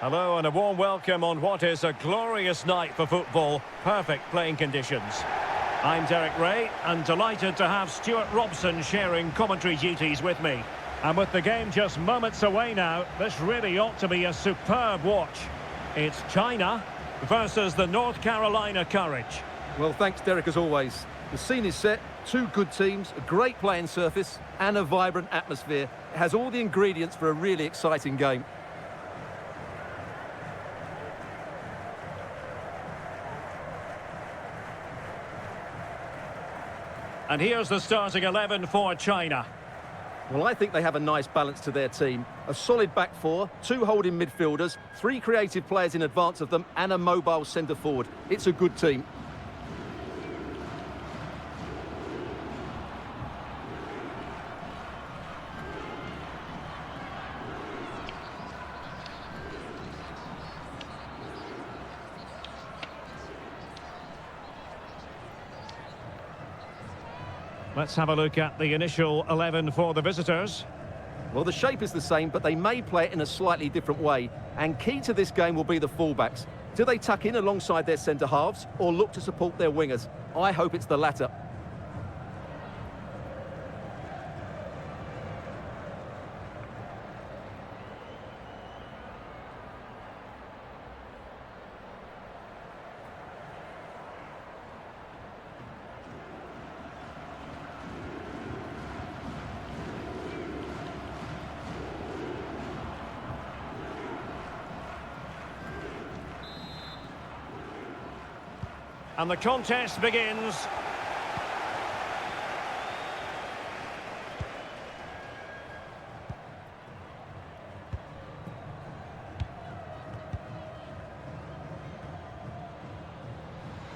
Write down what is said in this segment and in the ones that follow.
Hello and a warm welcome on what is a glorious night for football. Perfect playing conditions. I'm Derek Ray and delighted to have Stuart Robson sharing commentary duties with me. And with the game just moments away now, this really ought to be a superb watch. It's China versus the North Carolina Courage. Well, thanks, Derek, as always. The scene is set, two good teams, a great playing surface and a vibrant atmosphere. It has all the ingredients for a really exciting game. And here's the starting 11 for China. Well, I think they have a nice balance to their team. A solid back four, two holding midfielders, three creative players in advance of them, and a mobile centre-forward. It's a good team. Let's have a look at the initial 11 for the visitors. Well, the shape is the same, but they may play it in a slightly different way. And key to this game will be the fullbacks. Do they tuck in alongside their centre-halves or look to support their wingers? I hope it's the latter. And the contest begins.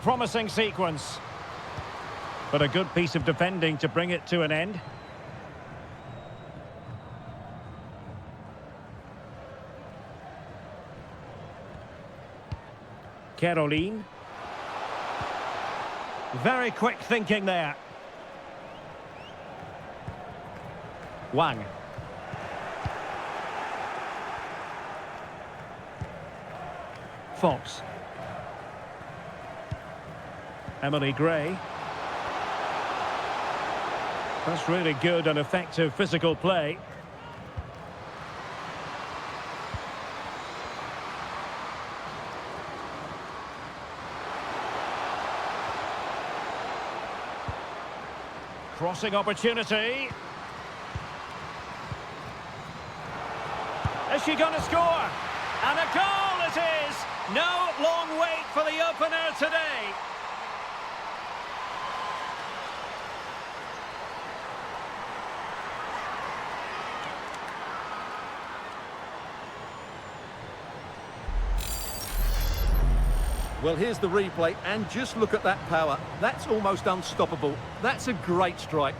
Promising sequence. But a good piece of defending to bring it to an end. Caroline. Very quick thinking there. Wang. Fox. Emily Gray. That's really good and effective physical play. Crossing opportunity. Is she going to score? And a goal it is! No long wait for the opener today. Well, here's the replay, and just look at that power. That's almost unstoppable. That's a great strike.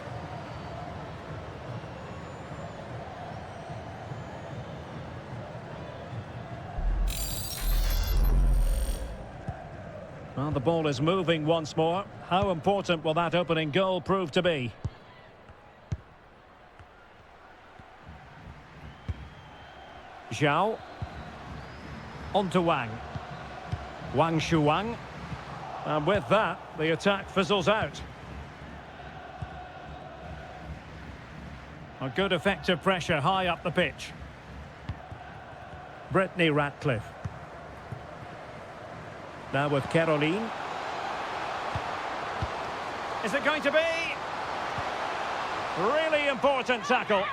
Well, the ball is moving once more. How important will that opening goal prove to be? Zhao. On to Wang. Wang Shuang. And with that, the attack fizzles out. A good effective pressure high up the pitch. Brittany Ratcliffe. Now with Caroline. Is it going to be? Really important tackle.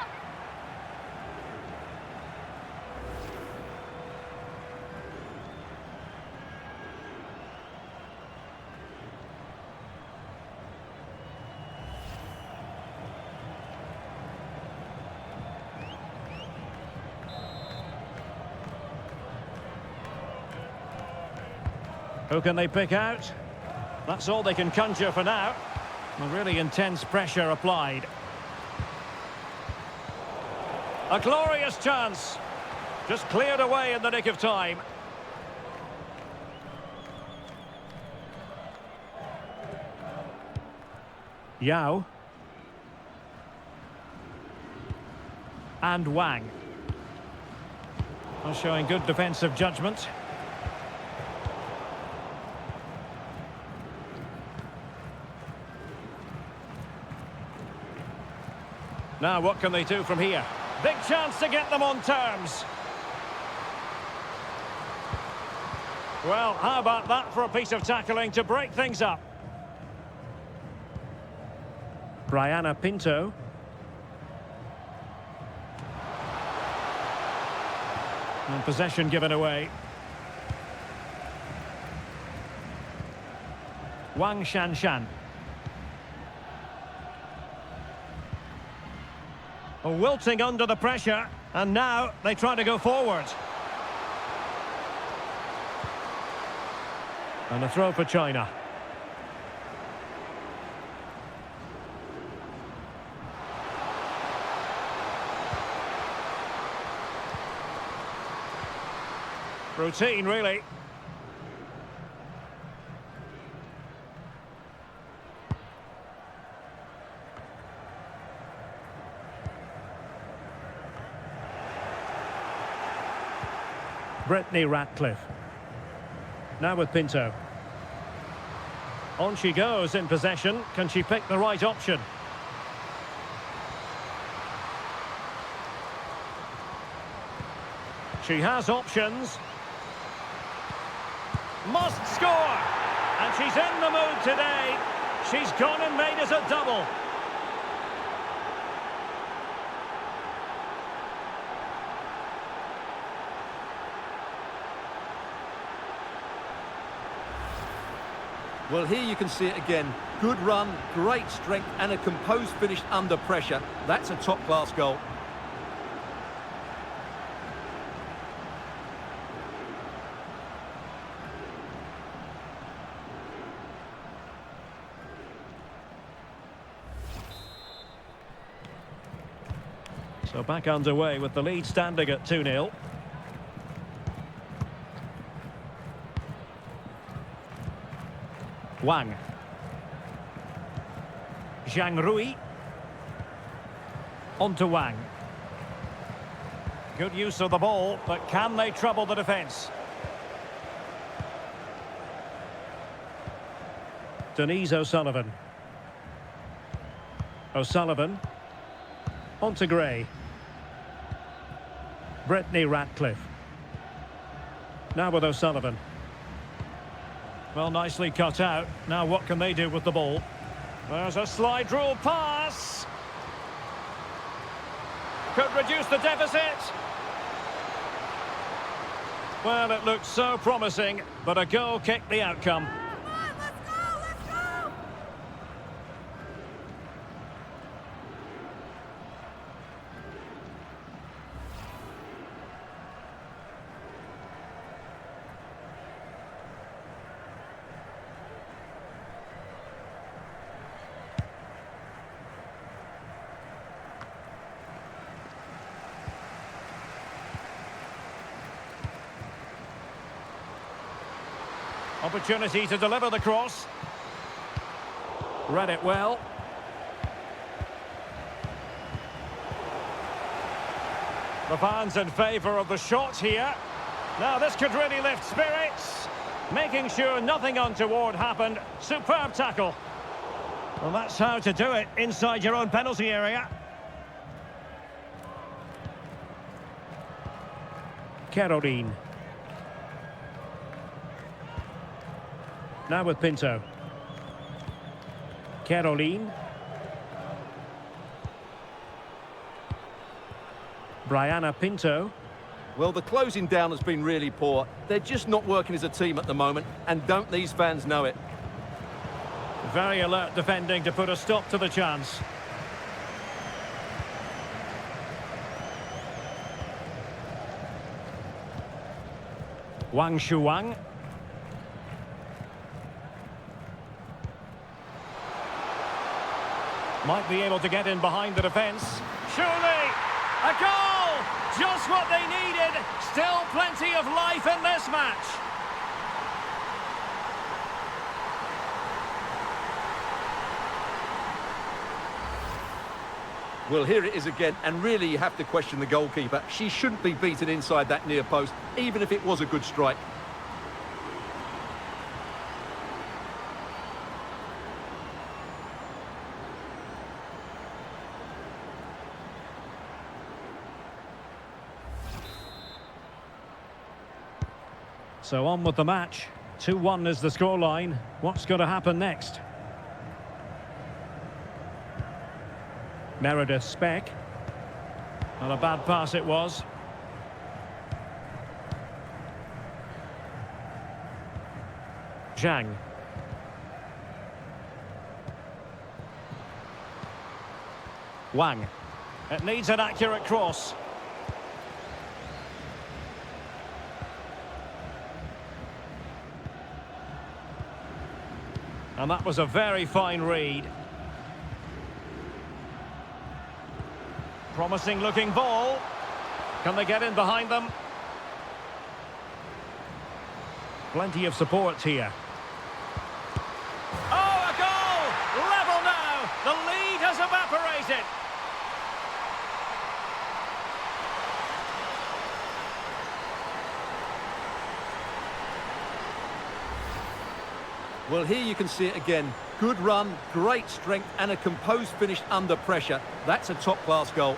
Who can they pick out? That's all they can conjure for now. A really intense pressure applied. A glorious chance. Just cleared away in the nick of time. Yao. And Wang. Well, showing good defensive judgment. Now, what can they do from here? Big chance to get them on terms. Well, how about that for a piece of tackling to break things up? Brianna Pinto. And possession given away. Wang Shanshan. Wilting under the pressure, and now they try to go forward. And a throw for China. Routine, really. Brittany Ratcliffe. Now with Pinto. On she goes in possession. Can she pick the right option? She has options. Must score! And she's in the mood today. She's gone and made us a double. Well, here you can see it again. Good run, great strength, and a composed finish under pressure. That's a top-class goal. So back underway with the lead standing at 2-0. Wang. Zhang Rui. On to Wang. Good use of the ball, but can they trouble the defence? Denise O'Sullivan. O'Sullivan. On to Gray. Brittany Ratcliffe. Now with O'Sullivan. Well, nicely cut out. Now what can they do with the ball? There's a slide rule pass. Could reduce the deficit. Well, it looked so promising, but a goal kicked the outcome. Opportunity to deliver the cross. Read it well. The fans in favour of the shot here. Now this could really lift spirits. Making sure nothing untoward happened. Superb tackle. Well, that's how to do it inside your own penalty area. Caroline. Now with Pinto. Caroline. Brianna Pinto. Well, the closing down has been really poor. They're just not working as a team at the moment, and don't these fans know it? Very alert defending to put a stop to the chance. Wang Shuang. Might be able to get in behind the defence. Surely! A goal! Just what they needed. Still plenty of life in this match. Well, here it is again, and really you have to question the goalkeeper. She shouldn't be beaten inside that near post, even if it was a good strike. So on with the match. 2-1 is the scoreline. What's going to happen next? Meredith Speck. Not a bad pass it was. Zhang. Wang. It needs an accurate cross. And that was a very fine read. Promising looking ball. Can they get in behind them? Plenty of support here. Oh, a goal! Level now! The lead has evaporated. Well, here you can see it again. Good run, great strength, and a composed finish under pressure. That's a top-class goal.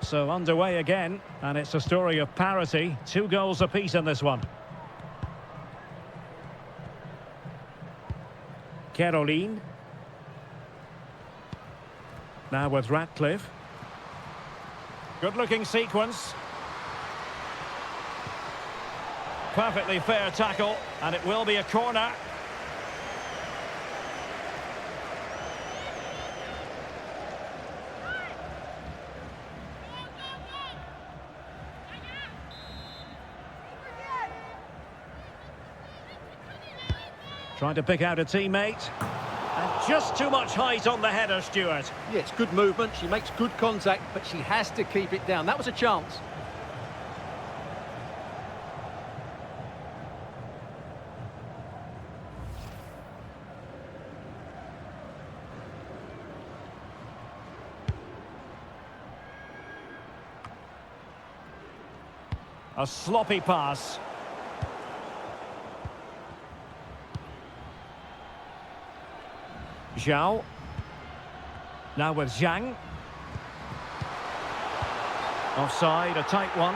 So underway again, and it's a story of parity. 2 goals apiece in this one. Caroline. Now with Ratcliffe. Good-looking sequence. Perfectly fair tackle, and it will be a corner. Trying to pick out a teammate. And just too much height on the header, Stuart. Yeah, it's good movement. She makes good contact, but she has to keep it down. That was a chance. A sloppy pass. Zhao. Now with Zhang. Offside, a tight one.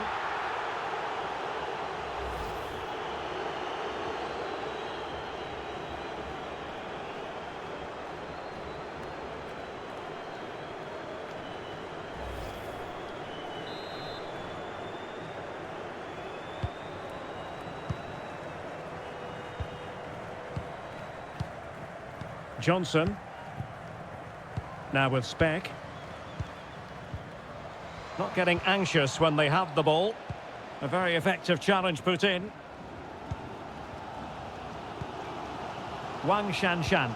Johnson. Now with Speck. Not getting anxious when they have the ball. A very effective challenge put in. Wang Shanshan.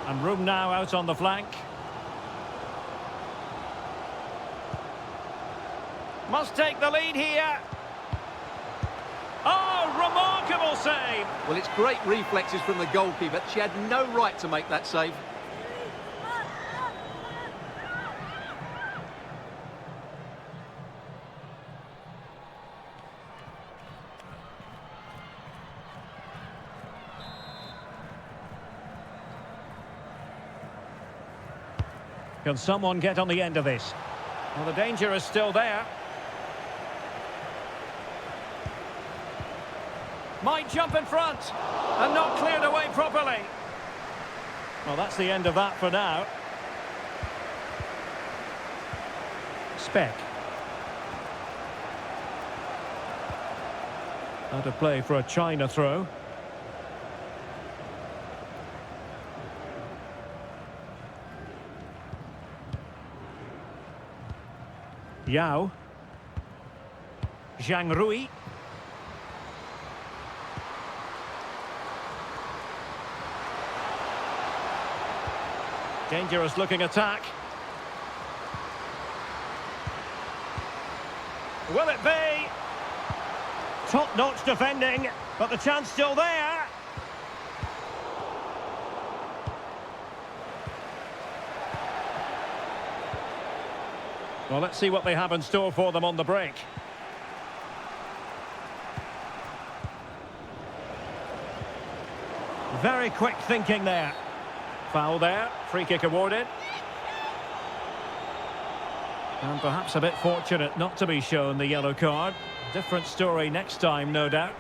And room now out on the flank. Must take the lead here. Oh, remarkable save! Well, it's great reflexes from the goalkeeper. She had no right to make that save. Can someone get on the end of this? Well, the danger is still there. Might jump in front and not cleared away properly. Well, that's the end of that for now. Speck. Out of play for a China throw. Yao. Zhang Rui. Dangerous looking attack. Will it be? Top-notch defending, but the chance still there. Well, let's see what they have in store for them on the break. Very quick thinking there. Foul there, free kick awarded. And perhaps a bit fortunate not to be shown the yellow card. Different story next time, no doubt.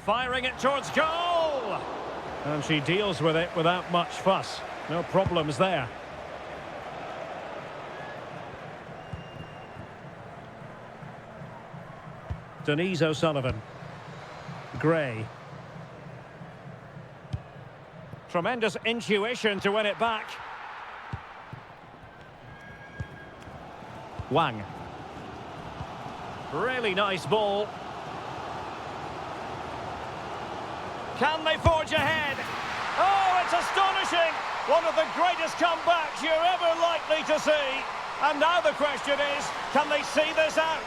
Firing it towards goal! And she deals with it without much fuss. No problems there. Denise O'Sullivan. Gray. Tremendous intuition to win it back. Wang. Really nice ball. Can they forge ahead? Oh, it's astonishing! One of the greatest comebacks you're ever likely to see. And now the question is, can they see this out?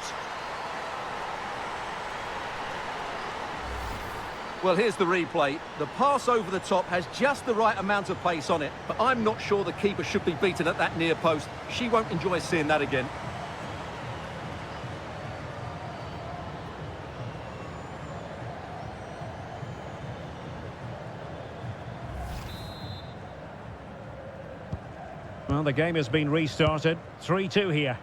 Well, here's the replay. The pass over the top has just the right amount of pace on it, but I'm not sure the keeper should be beaten at that near post. She won't enjoy seeing that again. Well, the game has been restarted. 3-2 here.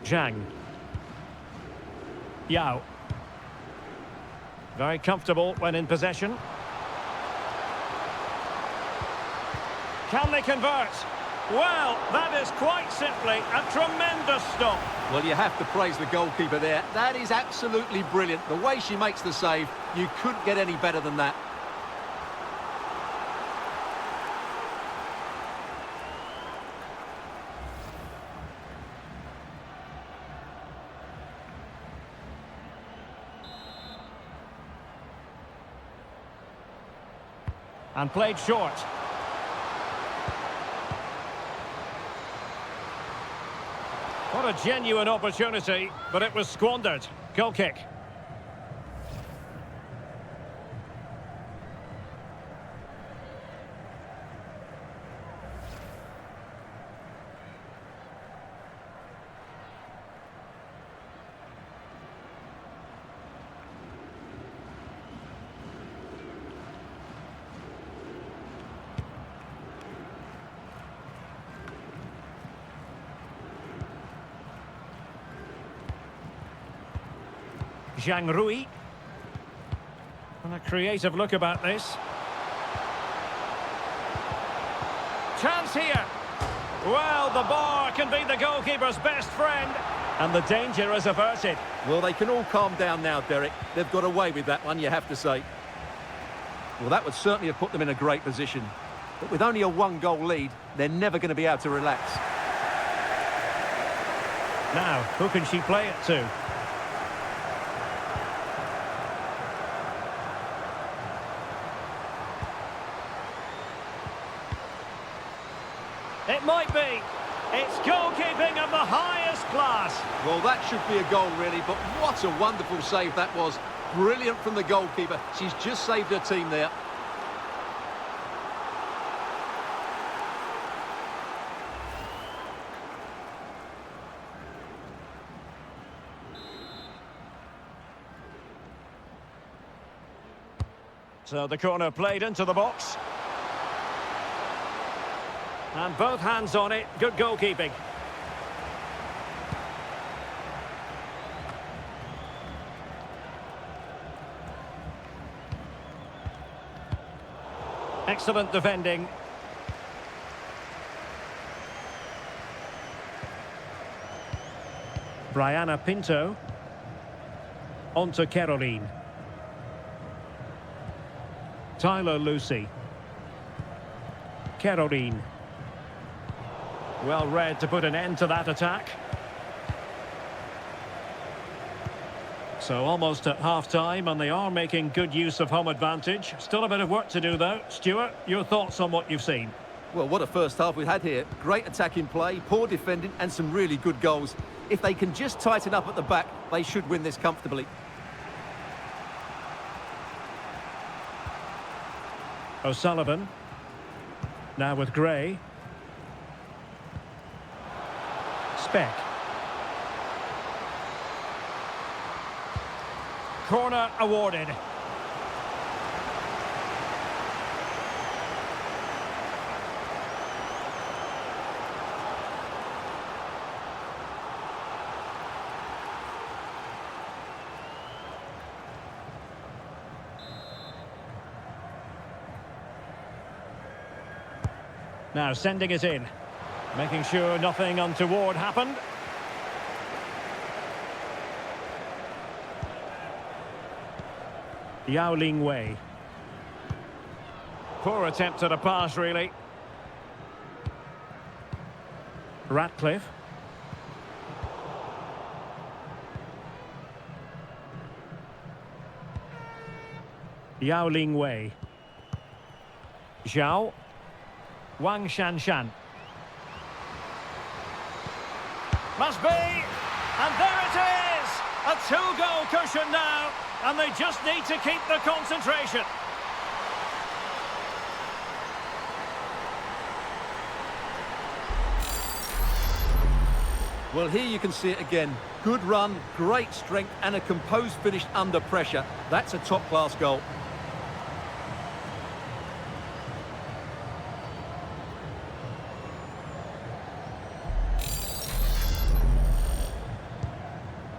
Zhang. Yao. Very comfortable when in possession. Can they convert? Well, that is quite simply a tremendous stop. Well, you have to praise the goalkeeper there. That is absolutely brilliant. The way she makes the save, you couldn't get any better than that. And played short. What a genuine opportunity, but it was squandered. Goal kick. Zhang Rui. And a creative look about this. Chance here. Well, the bar can be the goalkeeper's best friend. And the danger is averted. Well, they can all calm down now, Derek. They've got away with that one, you have to say. Well, that would certainly have put them in a great position. But with only a one-goal lead, they're never going to be able to relax. Now, who can she play it to? It might be. It's goalkeeping of the highest class. Well, that should be a goal, really, but what a wonderful save that was. Brilliant from the goalkeeper. She's just saved her team there. So the corner played into the box. And both hands on it. Good goalkeeping. Excellent defending. Brianna Pinto. On to Caroline. Tyler Lucy. Caroline. Well read to put an end to that attack. So almost at half-time, and they are making good use of home advantage. Still a bit of work to do, though. Stuart, your thoughts on what you've seen? Well, what a first half we've had here. Great attacking play, poor defending, and some really good goals. If they can just tighten up at the back, they should win this comfortably. O'Sullivan. Now with Gray. Speck. Corner awarded. Now sending it in, making sure nothing untoward happened. Yao Ling Wei. Poor attempt at a pass, really. Ratcliffe. Yao Ling Wei. Zhao. Wang Shanshan. Must be! And there it is! A two-goal cushion now, and they just need to keep the concentration. Well, here you can see it again. Good run, great strength, and a composed finish under pressure. That's a top-class goal.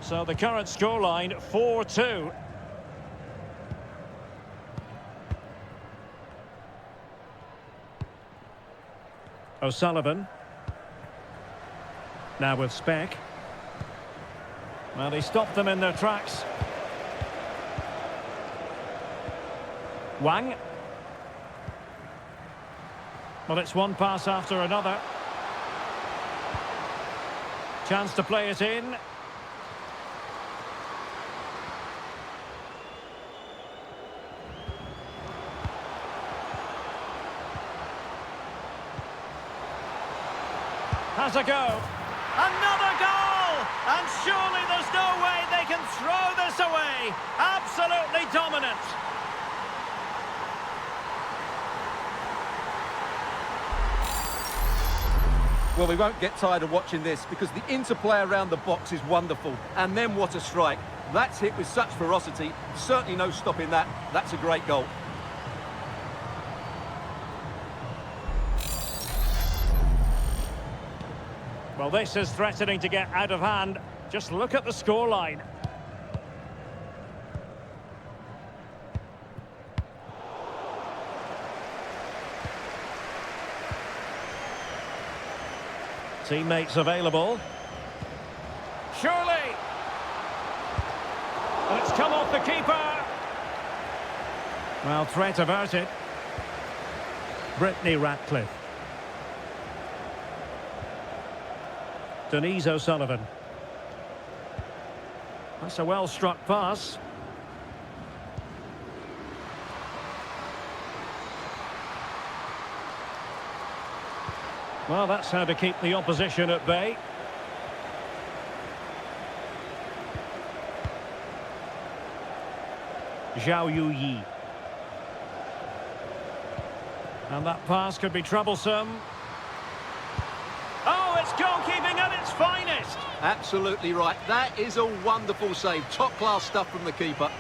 So the current scoreline, 4-2. O'Sullivan. Now with Speck. Well, he stopped them in their tracks. Wang. Well, it's one pass after another. Chance to play it in. Has a go. Another goal! And surely there's no way they can throw this away. Absolutely dominant. Well, we won't get tired of watching this because the interplay around the box is wonderful. And then what a strike. That's hit with such ferocity. Certainly no stopping that. That's a great goal. Well, this is threatening to get out of hand. Just look at the scoreline. Teammates available. Surely! And it's come off the keeper. Well, threat averted. Brittany Ratcliffe. Denise O'Sullivan. That's a well-struck pass. Well, that's how to keep the opposition at bay. Zhao Yuyi. And that pass could be troublesome. Oh, it's goalkeeping at its finest. Absolutely right. That is a wonderful save. Top-class stuff from the keeper.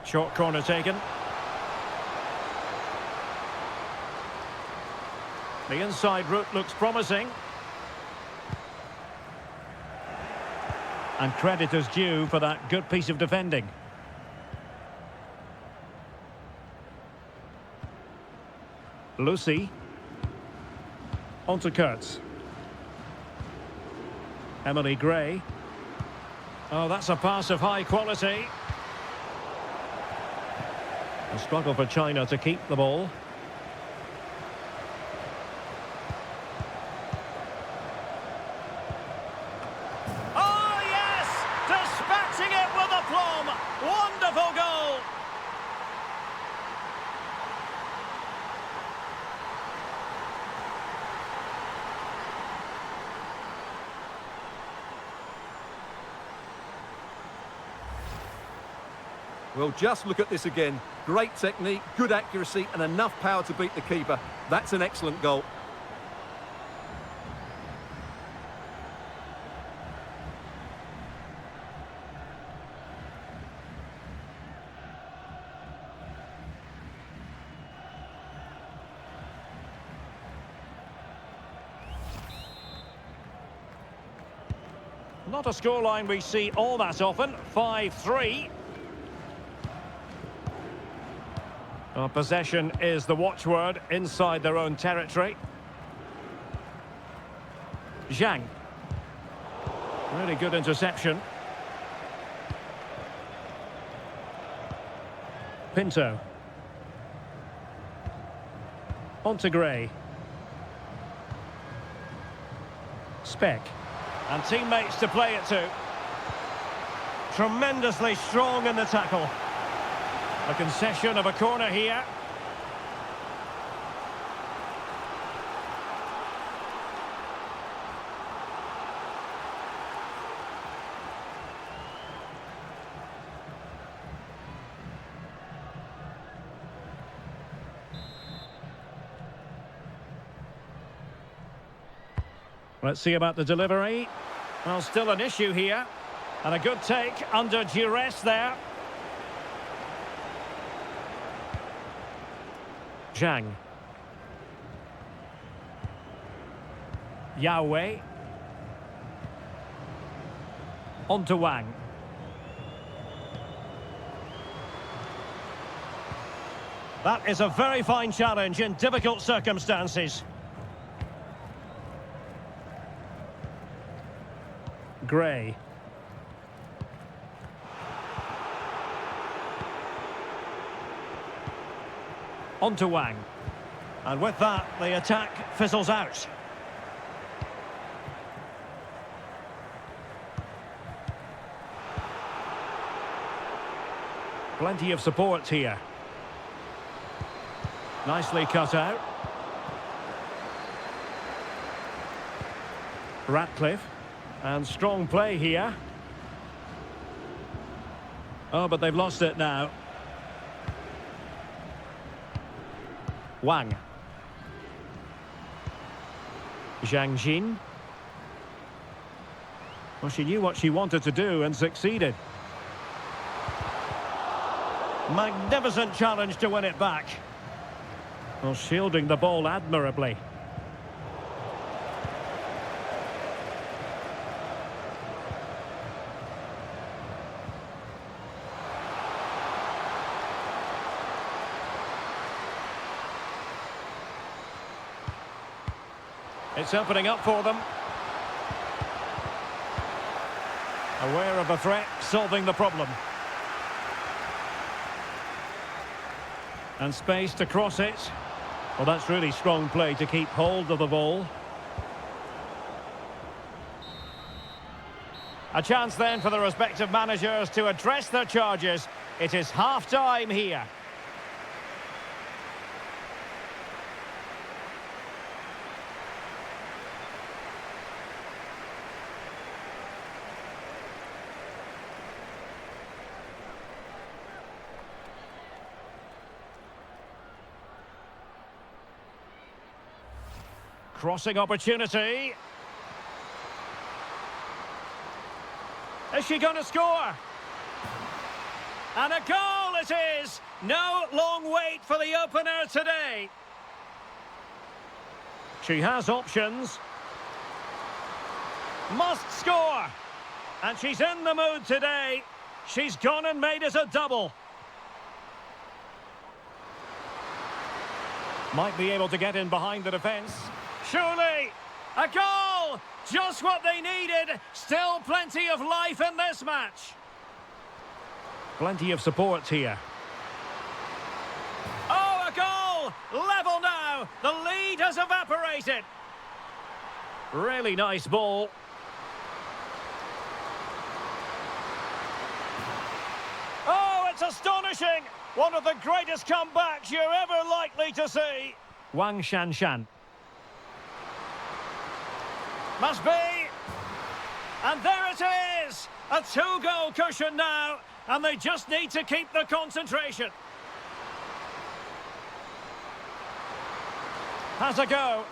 Short corner taken. The inside route looks promising. And credit is due for that good piece of defending. Lucy. On to Kurtz. Emily Gray. Oh, that's a pass of high quality. A struggle for China to keep the ball. Oh, yes! Dispatching it with aplomb. Wonderful goal. Well, just look at this again. Great technique, good accuracy, and enough power to beat the keeper. That's an excellent goal. Not a scoreline we see all that often. 5-3. Possession is the watchword inside their own territory. Zhang. Really good interception. Pinto. On to Gray. Speck. And teammates to play it to. Tremendously strong in the tackle. A concession of a corner here. Let's see about the delivery. Well, still an issue here. And a good take under duress there. Zhang. Yahweh. On to Wang. That is a very fine challenge in difficult circumstances. Gray. On to Wang. And with that, the attack fizzles out. Plenty of support here. Nicely cut out. Ratcliffe. And strong play here. Oh, but they've lost it now. Wang. Zhang Jin. Well, she knew what she wanted to do and succeeded. Magnificent challenge to win it back. Well, shielding the ball admirably. It's opening up for them. Aware of the threat, solving the problem. And space to cross it. Well, that's really strong play to keep hold of the ball. A chance then for the respective managers to address their charges. It is half-time here. Crossing opportunity. Is she going to score? And a goal it is! No long wait for the opener today. She has options. Must score! And she's in the mood today. She's gone and made it a double. Might be able to get in behind the defence. Surely, a goal! Just what they needed. Still plenty of life in this match. Plenty of support here. Oh, a goal! Level now. The lead has evaporated. Really nice ball. Oh, it's astonishing! One of the greatest comebacks you're ever likely to see. Wang Shanshan. Must be. And there it is! A two-goal cushion now, and they just need to keep the concentration. Has a go.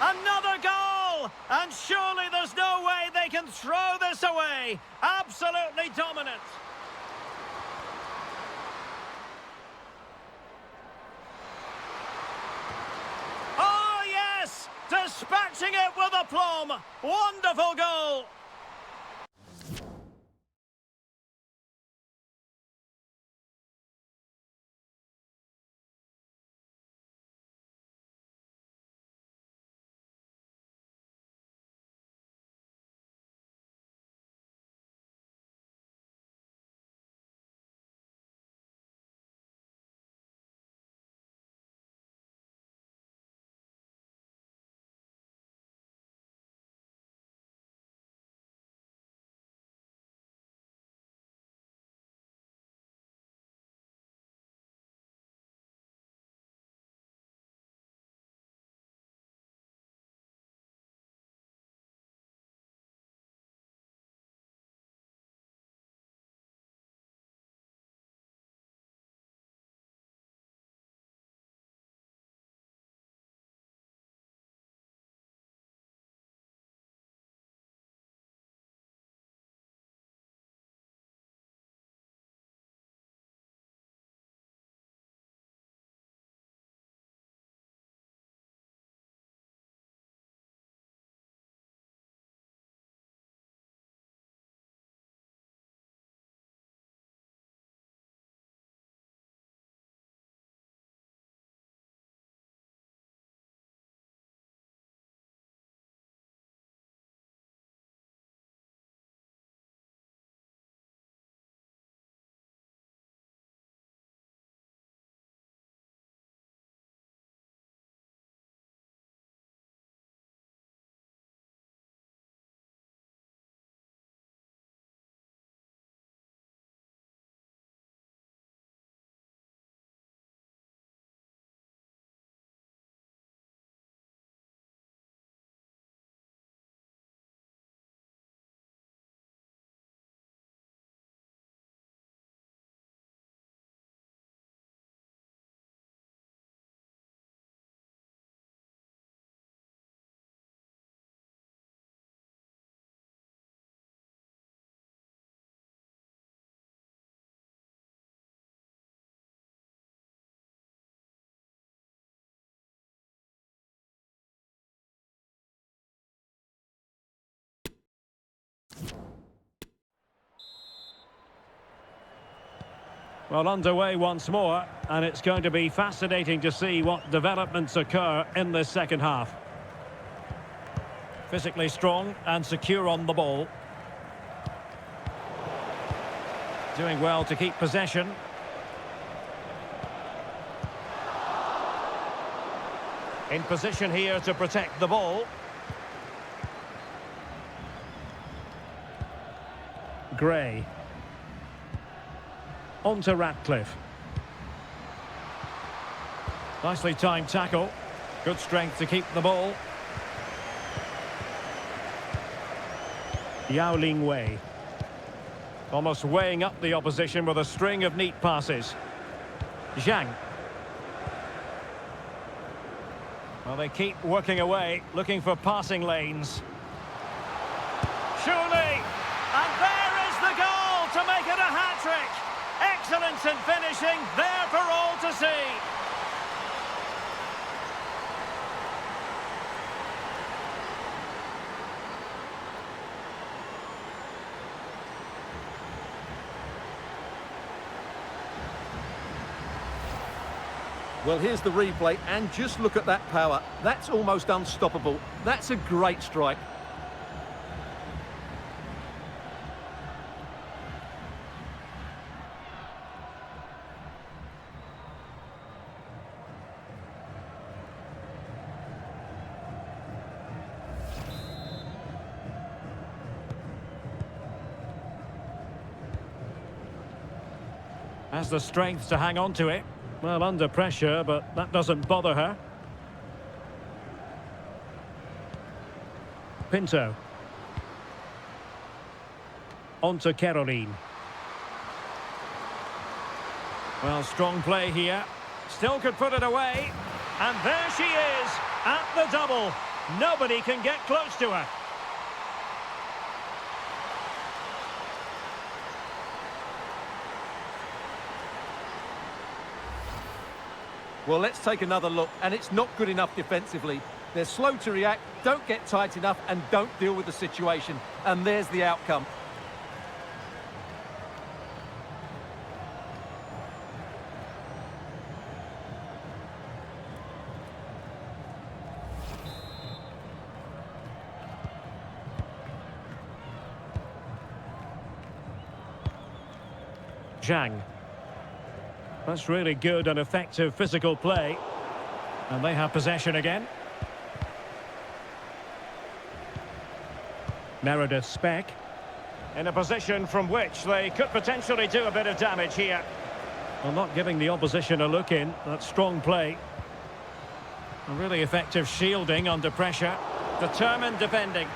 Another goal! And surely there's no way they can throw this away. Absolutely dominant. Oh, yes! Dispatching it with aplomb. Wonderful goal. Well, underway once more, and it's going to be fascinating to see what developments occur in this second half. Physically strong and secure on the ball. Doing well to keep possession. In position here to protect the ball. Gray. On to Ratcliffe. Nicely timed tackle. Good strength to keep the ball. Yao Ling Wei. Almost weighing up the opposition with a string of neat passes. Zhang. Well, they keep working away, looking for passing lanes. Surely! And there is the goal to make it a hat-trick! Excellence in finishing, there for all to see. Well, here's the replay, and just look at that power. That's almost unstoppable. That's a great strike. Has the strength to hang on to it. Well, under pressure, but that doesn't bother her. Pinto. On to Caroline. Well, strong play here. Still could put it away. And there she is, at the double. Nobody can get close to her. Well, let's take another look, and it's not good enough defensively. They're slow to react, don't get tight enough, and don't deal with the situation. And there's the outcome. Zhang. That's really good and effective physical play. And they have possession again. Meredith Speck. In a position from which they could potentially do a bit of damage here. Well, not giving the opposition a look in. That's strong play. A really effective shielding under pressure. Determined defending.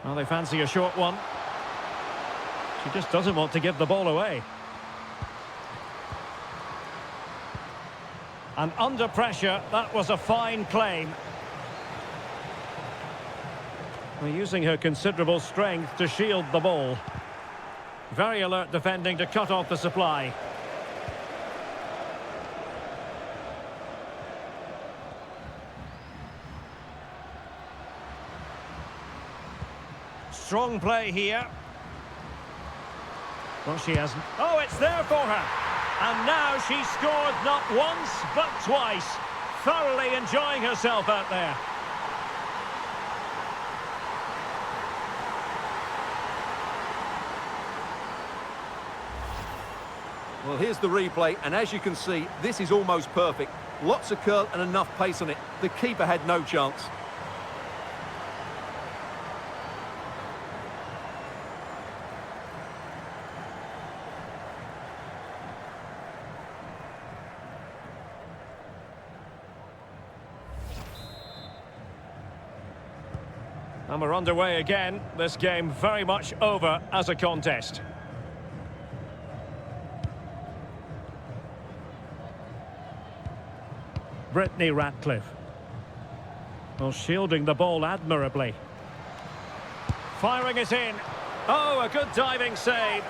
Well, they fancy a short one. She just doesn't want to give the ball away. And under pressure, that was a fine claim. We're using her considerable strength to shield the ball. Very alert defending to cut off the supply. Strong play here. Well, she hasn't. Oh, it's there for her. And now she's scored not once, but twice. Thoroughly enjoying herself out there. Well, here's the replay, and as you can see, this is almost perfect. Lots of curl and enough pace on it. The keeper had no chance. And we're underway again. This game very much over as a contest. Brittany Ratcliffe. Well, shielding the ball admirably. Firing it in. Oh, a good diving save.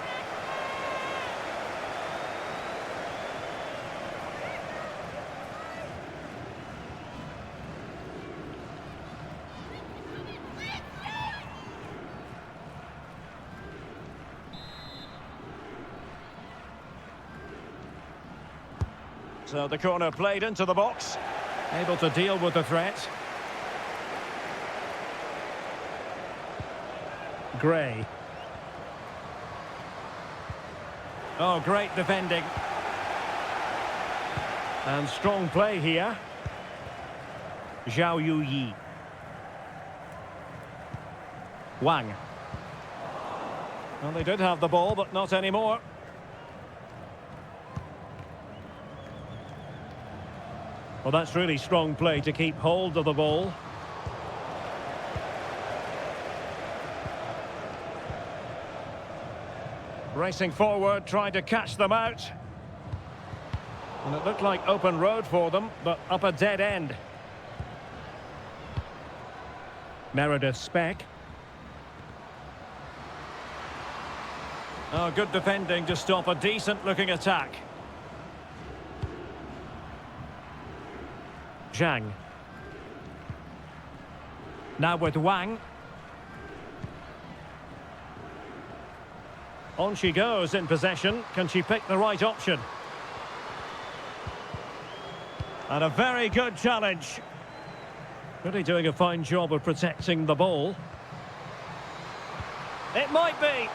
So the corner played into the box. Able to deal with the threat. Gray. Oh, great defending. And strong play here. Zhao Yuyi. Wang. Well, they did have the ball, but not anymore. Well, that's really strong play to keep hold of the ball. Racing forward, trying to catch them out. And it looked like open road for them, but up a dead end. Meredith Speck. Oh, good defending to stop a decent-looking attack. Zhang. Now with Wang. On she goes in possession. Can she pick the right option? And a very good challenge. Really doing a fine job of protecting the ball. It might be.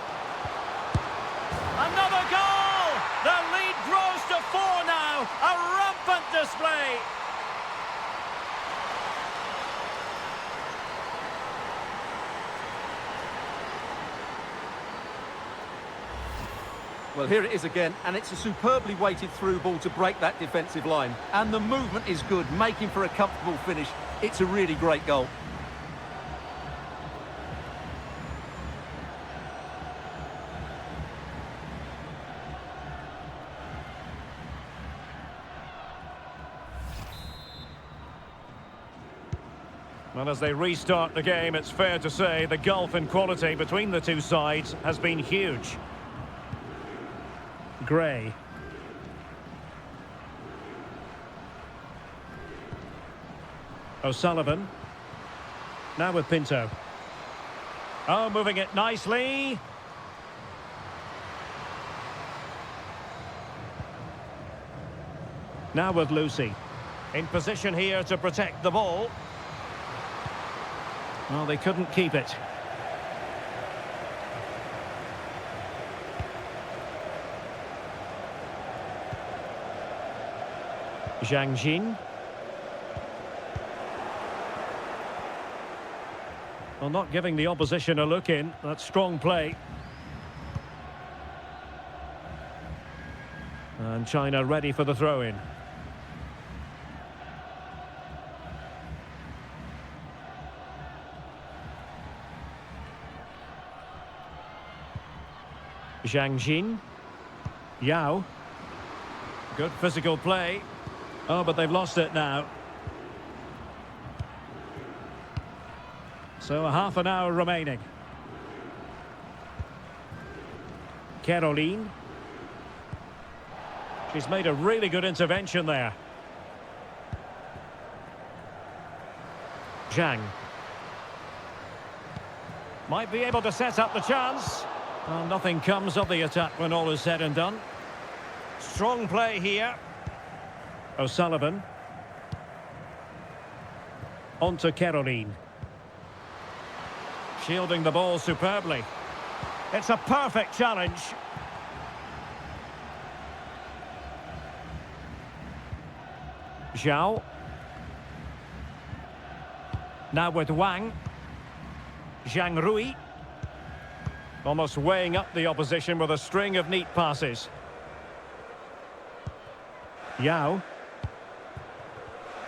Another goal! The lead grows to 4 now. A rampant display. Well, here it is again, and it's a superbly weighted through ball to break that defensive line. And the movement is good, making for a comfortable finish. It's a really great goal. Well, as they restart the game, it's fair to say the gulf in quality between the two sides has been huge. Gray. O'Sullivan. Now with Pinto. Oh, moving it nicely. Now with Lucy. In position here to protect the ball. Well, they couldn't keep it. Zhang Jin. Well, not giving the opposition a look in. That's strong play. And China ready for the throw-in. Zhang Jin. Yao. Good physical play. Oh, but they've lost it now. So a half an hour remaining. Caroline. She's made a really good intervention there. Zhang. Might be able to set up the chance. Well, nothing comes of the attack when all is said and done. Strong play here. O'Sullivan. On to Caroline. Shielding the ball superbly. It's a perfect challenge. Zhao. Now with Wang. Zhang Rui. Almost weighing up the opposition with a string of neat passes. Yao.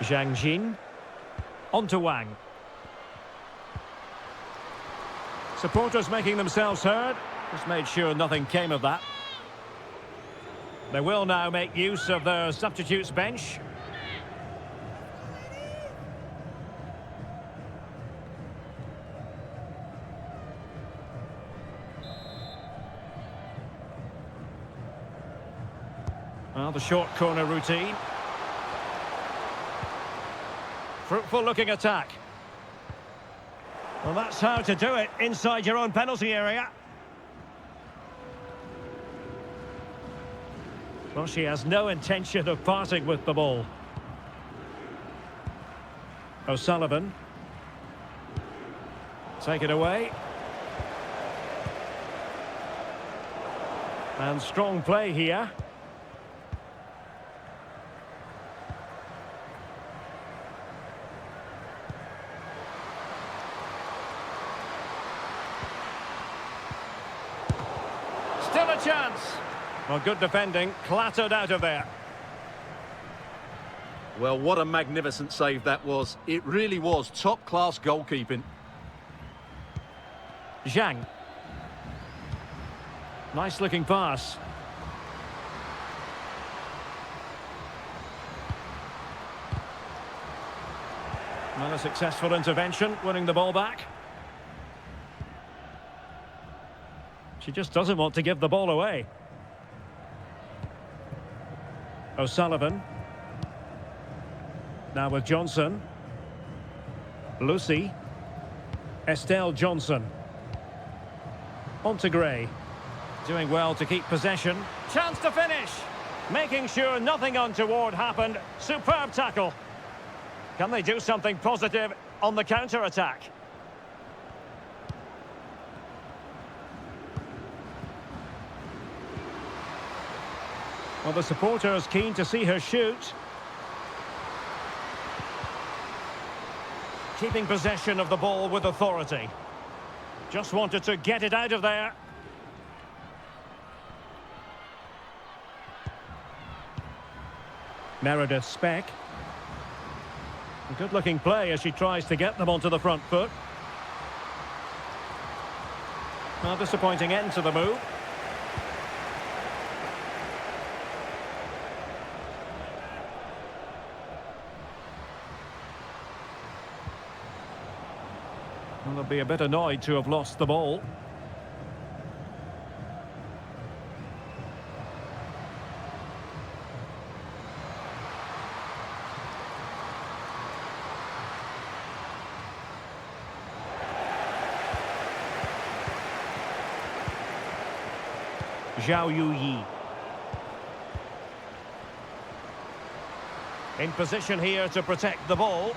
Zhang Jin. On to Wang. Supporters making themselves heard. Just made sure nothing came of that. They will now make use of their substitutes bench. Well, the short corner routine. Fruitful looking attack. Well, that's how to do it inside your own penalty area. Well, she has no intention of parting with the ball. O'Sullivan. Take it away. And strong play here. Still a chance. Well, good defending, clattered out of there. Well, what a magnificent save that was. It really was top-class goalkeeping. Zhang. Nice-looking pass. Well, a successful intervention, winning the ball back. She just doesn't want to give the ball away. O'Sullivan. Now with Johnson. Lucy. Estelle Johnson. On to Gray. Doing well to keep possession. Chance to finish. Making sure nothing untoward happened. Superb tackle. Can they do something positive on the counter-attack? Well, the supporters keen to see her shoot. Keeping possession of the ball with authority. Just wanted to get it out of there. Meredith Speck. A good-looking play as she tries to get them onto the front foot. A disappointing end to the move. Well, they'll be a bit annoyed to have lost the ball. Zhao Yuyi. In position here to protect the ball.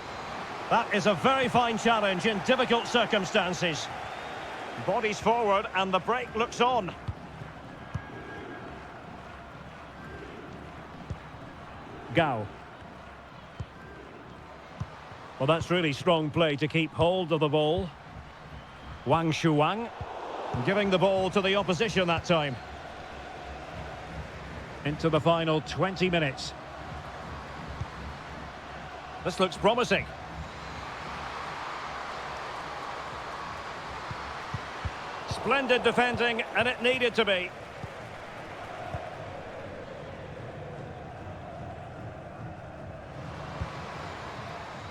That is a very fine challenge in difficult circumstances. Bodies forward and the break looks on. Gao. Well, that's really strong play to keep hold of the ball. Wang Shuang. Giving the ball to the opposition that time. Into the final 20 minutes. This looks promising. Splendid defending, and it needed to be.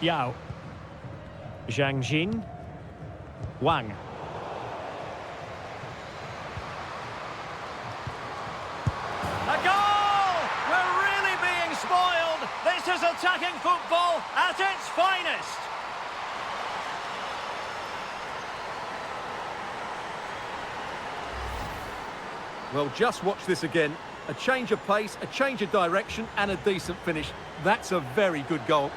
Yao. Zhang Jin. Wang. A goal! We're really being spoiled. This is attacking football at its finest. Well, just watch this again. A change of pace, a change of direction, and a decent finish. That's a very good goal.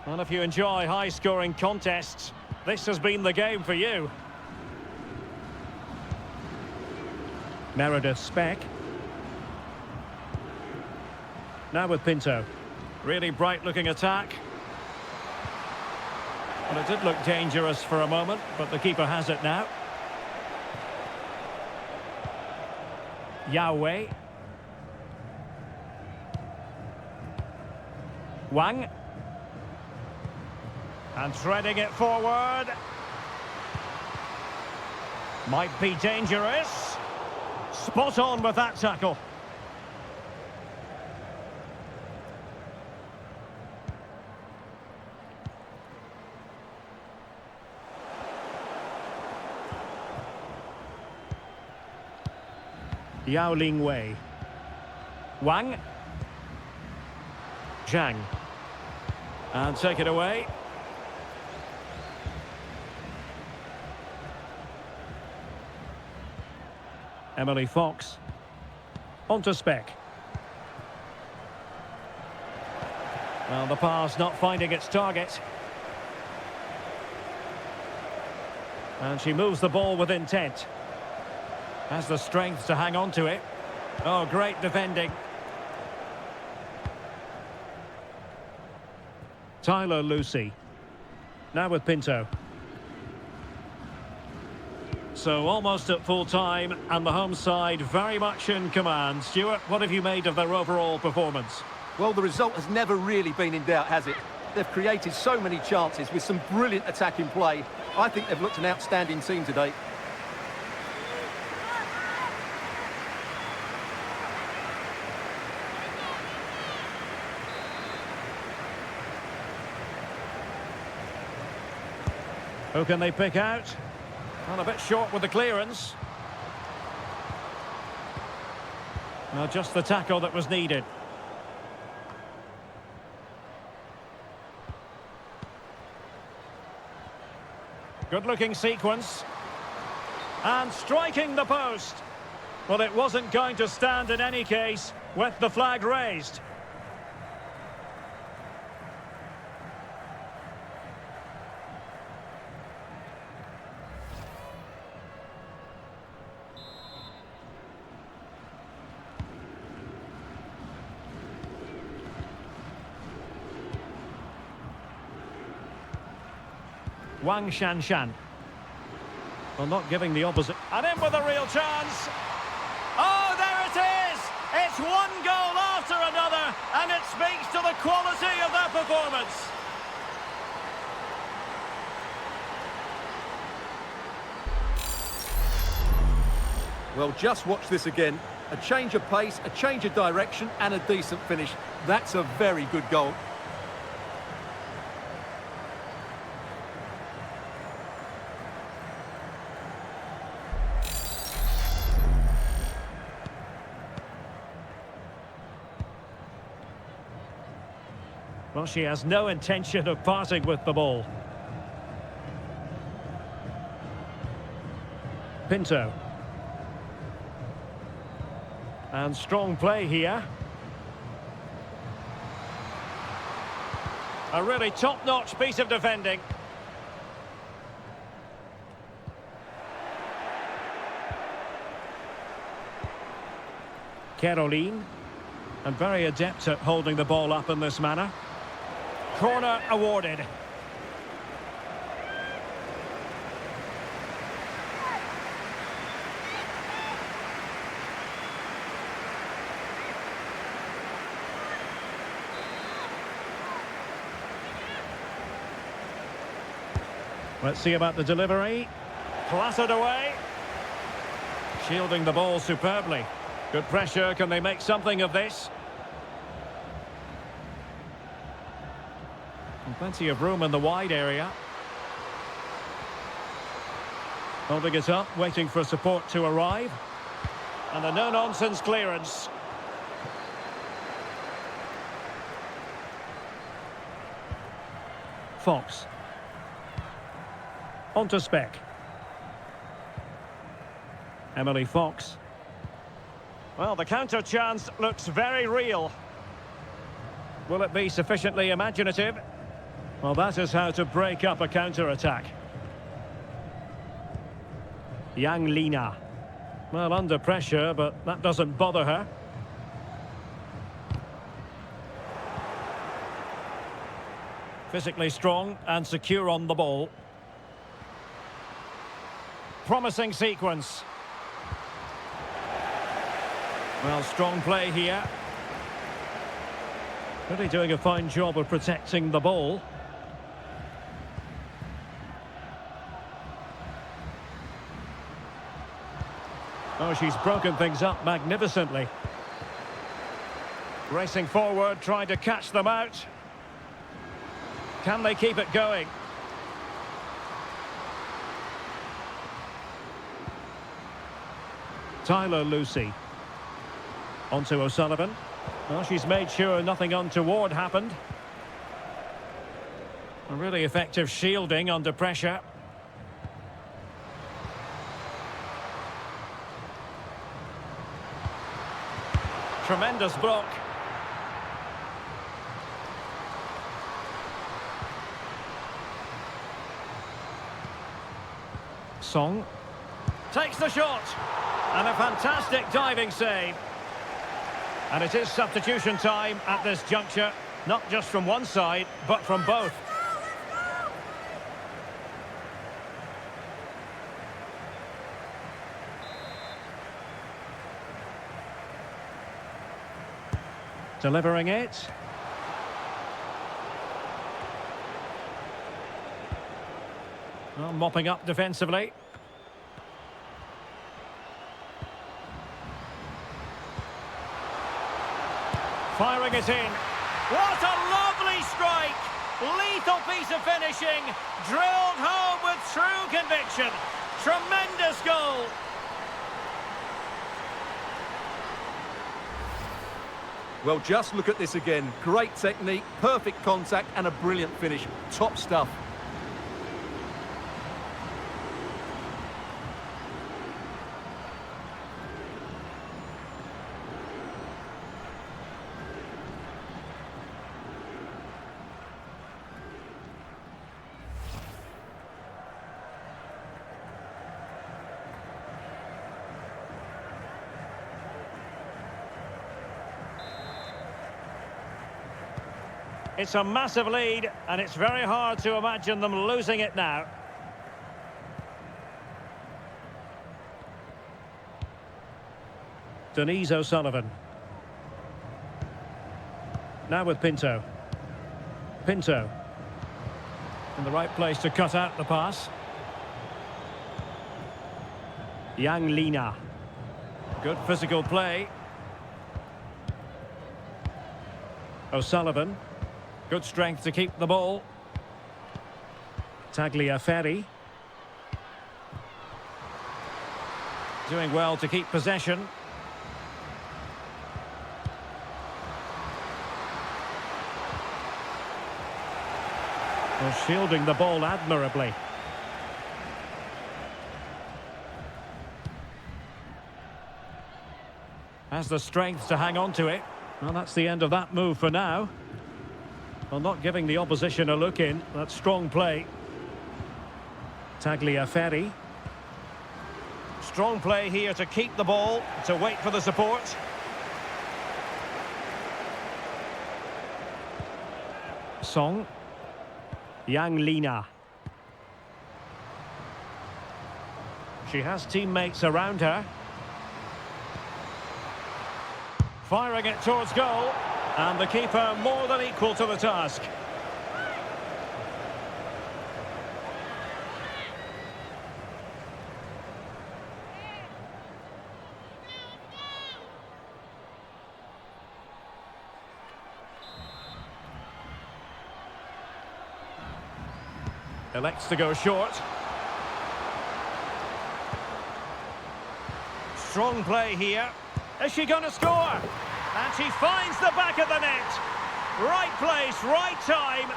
Well, if you enjoy high-scoring contests, this has been the game for you. Meredith Speck. Now with Pinto. Really bright-looking attack. Well, it did look dangerous for a moment, but the keeper has it now. Yahweh. Wang. And threading it forward. Might be dangerous. Spot on with that tackle. Yao Ling Wei. Wang. Zhang. And take it away. Emily Fox. On to Speck. Well, the pass not finding its target. And she moves the ball with intent. Has the strength to hang on to it. Oh, great defending. Tyler Lucy. Now with Pinto. So almost at full time, and the home side very much in command. Stuart, what have you made of their overall performance? Well, the result has never really been in doubt, has it? They've created so many chances with some brilliant attacking play. I think they've looked an outstanding team today. Who can they pick out? Well, a bit short with the clearance. Now just the tackle that was needed. Good-looking sequence. And striking the post. Well, it wasn't going to stand in any case with the flag raised. Wang Shanshan. Well, not giving the opposite. And in with a real chance. Oh, there it is! It's one goal after another, and it speaks to the quality of their performance. Well, just watch this again. A change of pace, a change of direction, and a decent finish. That's a very good goal. Well, she has no intention of parting with the ball. Pinto. And strong play here. A really top-notch piece of defending. Caroline. And very adept at holding the ball up in this manner. Corner awarded. Let's see about the delivery. Clattered away. Shielding the ball superbly. Good pressure. Can they make something of this? And plenty of room in the wide area. Holding it up, waiting for support to arrive. And a no-nonsense clearance. Fox. On to Speck. Emily Fox. Well, the counter chance looks very real. Will it be sufficiently imaginative? Well, that is how to break up a counter-attack. Yang Lina. Well, under pressure, but that doesn't bother her. Physically strong and secure on the ball. Promising sequence. Well, strong play here. Really doing a fine job of protecting the ball. Oh, she's broken things up magnificently. Racing forward, trying to catch them out. Can they keep it going? Tyler Lucy. On to O'Sullivan. Well, she's made sure nothing untoward happened. A really effective shielding under pressure. Tremendous block. Song. Takes the shot. And a fantastic diving save. And it is substitution time at this juncture. Not just from one side, but from both. Delivering it. Well, mopping up defensively. Firing it in. What a lovely strike! Lethal piece of finishing. Drilled home with conviction. Tremendous goal. Well, just look at this again. Great technique, perfect contact, and a brilliant finish. Top stuff. It's a massive lead, and it's very hard to imagine them losing it now. Denise O'Sullivan. Now with Pinto. Pinto. In the right place to cut out the pass. Yang Lina. Good physical play. O'Sullivan. Good strength to keep the ball. Tagliaferri. Doing well to keep possession. Well, shielding the ball admirably. Has the strength to hang on to it. Well, that's the end of that move for now. Well, not giving the opposition a look in. That's strong play. Tagliaferri. Strong play here to keep the ball, to wait for the support. Song. Yang Lina. She has teammates around her. Firing it towards goal. And the keeper more than equal to the task. Elects to go short. Strong play here. Is she going to score? And she finds the back of the net. Right place, right time,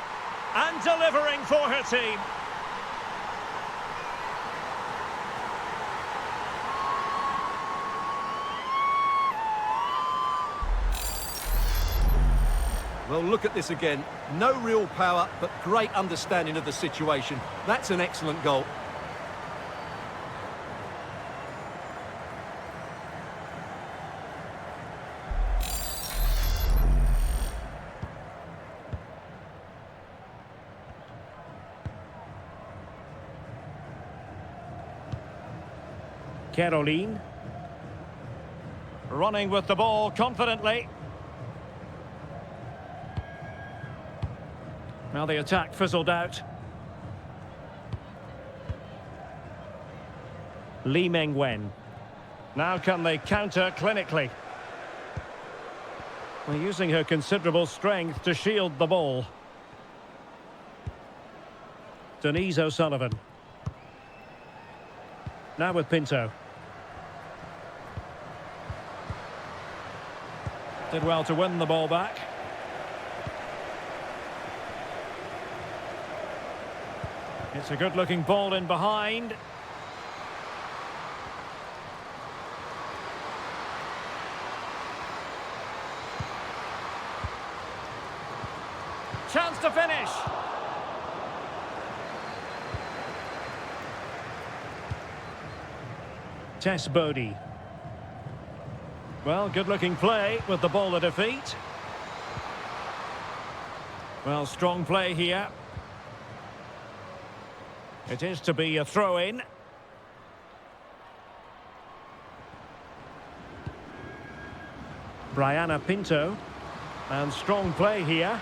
and delivering for her team. Well, look at this again. No real power, but great understanding of the situation. That's an excellent goal. Caroline. Running with the ball confidently. Well, the attack fizzled out. Lee Meng-wen. Now can they counter clinically? Well, using her considerable strength to shield the ball. Denise O'Sullivan. Now with Pinto. Did well to win the ball back. It's a good-looking ball in behind. Chance to finish. Tess Bodie. Well, good-looking play with the ball at her feet. Well, strong play here. It is to be a throw-in. Brianna Pinto. And strong play here.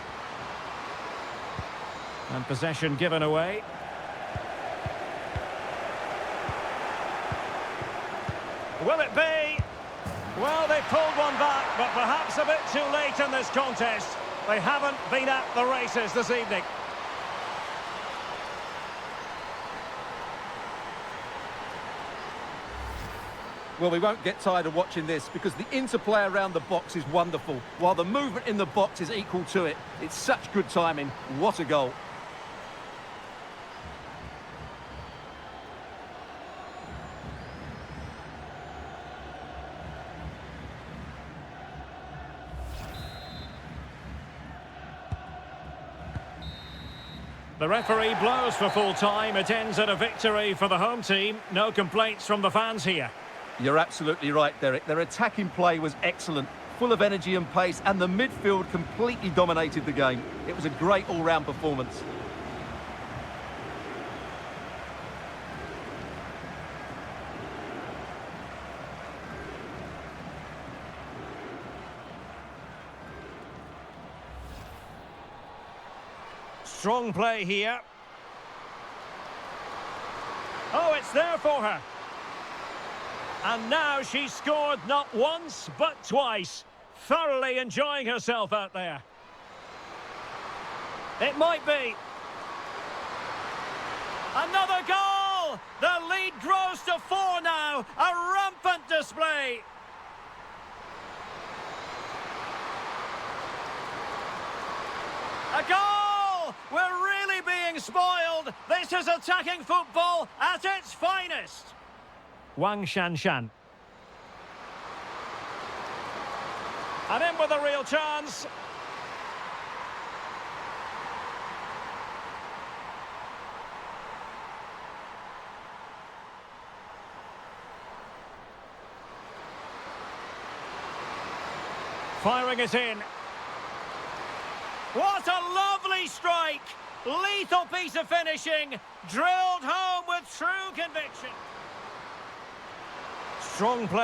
And possession given away. Will it be? Well, they pulled one back, but perhaps a bit too late in this contest. They haven't been at the races this evening. Well, we won't get tired of watching this because the interplay around the box is wonderful, while the movement in the box is equal to it. It's such good timing. What a goal. The referee blows for full time. It ends at a victory for the home team. No complaints from the fans here. You're absolutely right, Derek. Their attacking play was excellent, full of energy and pace, and the midfield completely dominated the game. It was a great all-round performance. Strong play here. Oh, it's there for her. And now she's scored not once, but twice. Thoroughly enjoying herself out there. It might be. Another goal! The lead grows to 4 now. A rampant display. A goal! We're really being spoiled. This is attacking football at its finest. Wang Shanshan. And in with a real chance. Firing it in. What a lovely strike! Lethal piece of finishing, drilled home with true conviction. Strong play.